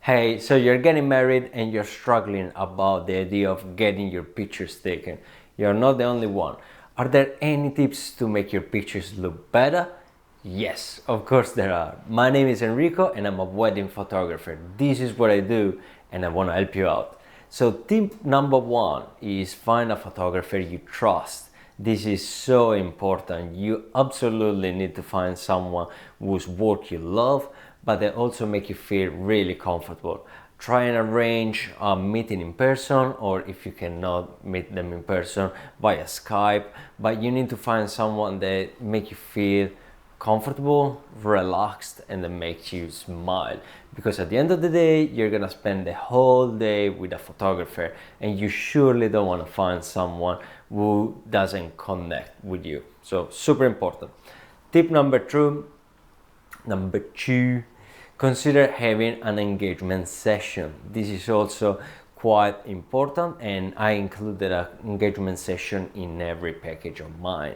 Hey, so you're getting married and you're struggling about the idea of getting your pictures taken. You're not the only one. Are there any tips to make your pictures look better? Yes, of course there are. My name is Enrico and I'm a wedding photographer. This is what I do and I want to help you out. So tip number one is find a photographer you trust. This is so important. You absolutely need to find someone whose work you love, but they also make you feel really comfortable. Try and arrange a meeting in person, or if you cannot meet them in person, via Skype. But you need to find someone that make you feel comfortable, relaxed, and that makes you smile. Because at the end of the day, you're gonna spend the whole day with a photographer, and you surely don't want to find someone who doesn't connect with you. So super important. Tip number two, consider having an engagement session. This is also quite important, and I included an engagement session in every package of mine.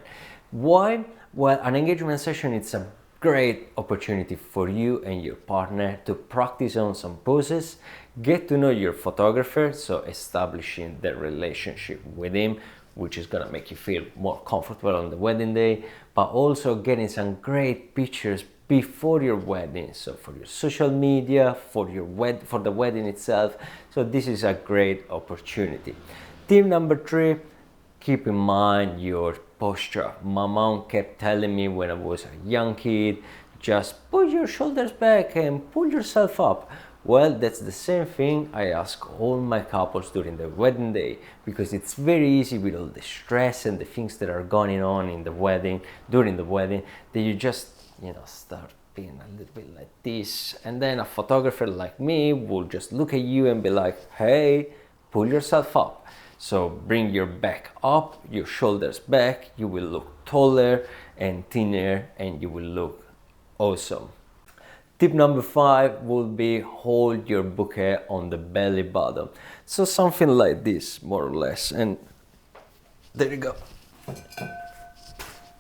Why? Well, an engagement session is a great opportunity for you and your partner to practice on some poses, get to know your photographer, so establishing the relationship with him, which is gonna make you feel more comfortable on the wedding day, but also getting some great pictures before your wedding, so for your social media, for the wedding itself. So this is a great opportunity. Tip number three, keep in mind your posture. My mom kept telling me when I was a young kid, just put your shoulders back and pull yourself up. Well, that's the same thing I ask all my couples during the wedding day, because it's very easy with all the stress and the things that are going on in the wedding, during the wedding, that you just, start being a little bit like this. And then a photographer like me will just look at you and be like, hey, pull yourself up. So bring your back up, your shoulders back, you will look taller and thinner and you will look awesome. Tip number five will be hold your bouquet on the belly button. So something like this, more or less. And there you go.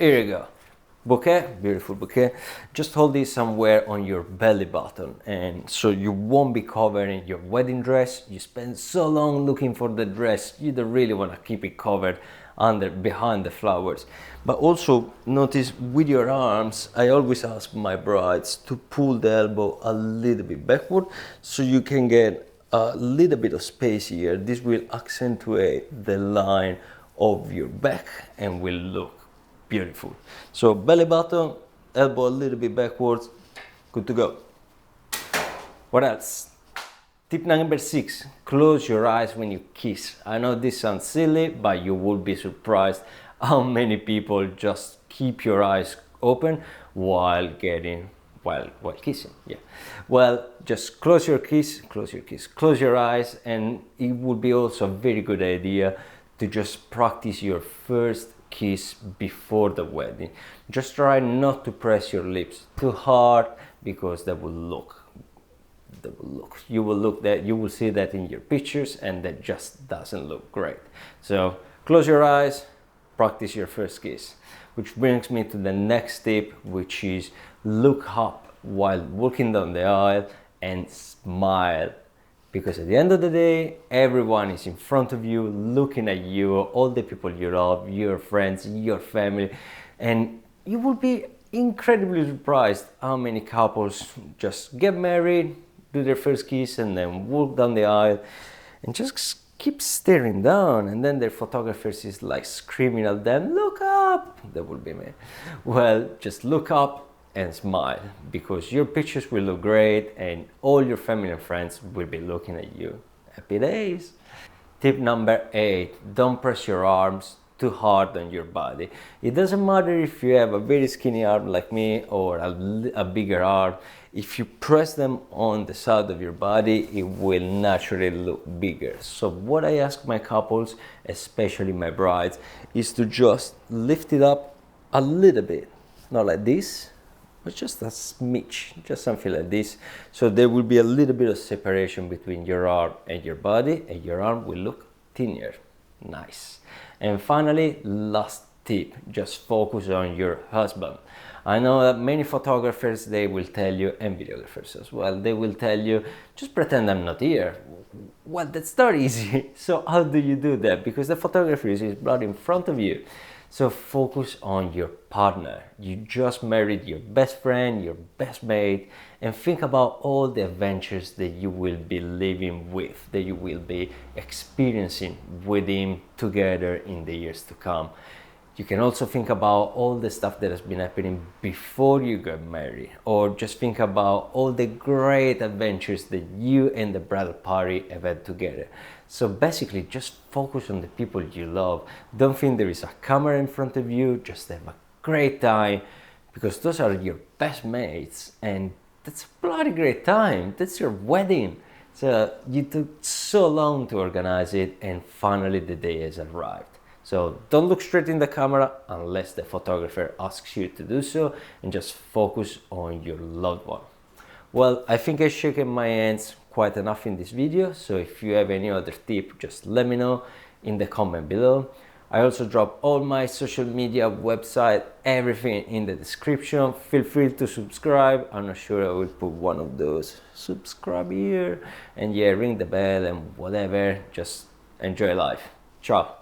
Here you go. Bouquet, beautiful bouquet. Just hold this somewhere on your belly button, and so you won't be covering your wedding dress. You spend so long looking for the dress, you don't really want to keep it covered behind the flowers. But also notice with your arms, I always ask my brides to pull the elbow a little bit backward so you can get a little bit of space here. This will accentuate the line of your back and will look beautiful. So belly button, elbow a little bit backwards, good to go. What else? Tip number six, close your eyes when you kiss. I know this sounds silly, but you will be surprised how many people just keep your eyes open while kissing. Yeah. Well, just close your eyes, and it would be also a very good idea to just practice your first kiss before the wedding. Just try not to press your lips too hard, because you will see that in your pictures, and that just doesn't look great. So close your eyes, practice your first kiss. Which brings me to the next tip, which is look up while walking down the aisle and smile. Because at the end of the day, everyone is in front of you, looking at you, all the people you love, your friends, your family, and you will be incredibly surprised how many couples just get married, do their first kiss, and then walk down the aisle and just keep staring down, and then their photographers is like screaming at them, look up! That would be me. Well, just look up and smile, because your pictures will look great and all your family and friends will be looking at you. Happy days! Tip number 8, don't press your arms too hard on your body. It doesn't matter if you have a very skinny arm like me or a bigger arm. If you press them on the side of your body, it will naturally look bigger. So what I ask my couples, especially my brides, is to just lift it up a little bit. Not like this, but just a smidge, just something like this. So there will be a little bit of separation between your arm and your body, and your arm will look thinner. Nice. And finally, last tip, just focus on your husband. I know that many photographers, they will tell you, and videographers as well, they will tell you, just pretend I'm not here. Well, that's not easy. So how do you do that? Because the photographer is right in front of you. So focus on your partner. You just married your best friend, your best mate, and think about all the adventures that you will be living with, that you will be experiencing with him together in the years to come. You can also think about all the stuff that has been happening before you got married, or just think about all the great adventures that you and the bridal party have had together. So basically, just focus on the people you love. Don't think there is a camera in front of you, just have a great time, because those are your best mates, and that's a bloody great time. That's your wedding. So you took so long to organize it, and finally the day has arrived. So don't look straight in the camera unless the photographer asks you to do so, and just focus on your loved one. Well, I think I've shaken my hands quite enough in this video, so if you have any other tip, just let me know in the comment below. I also drop all my social media, website, everything in the description. Feel free to subscribe. I'm not sure I will put one of those. Subscribe here, and yeah, ring the bell and whatever. Just enjoy life. Ciao.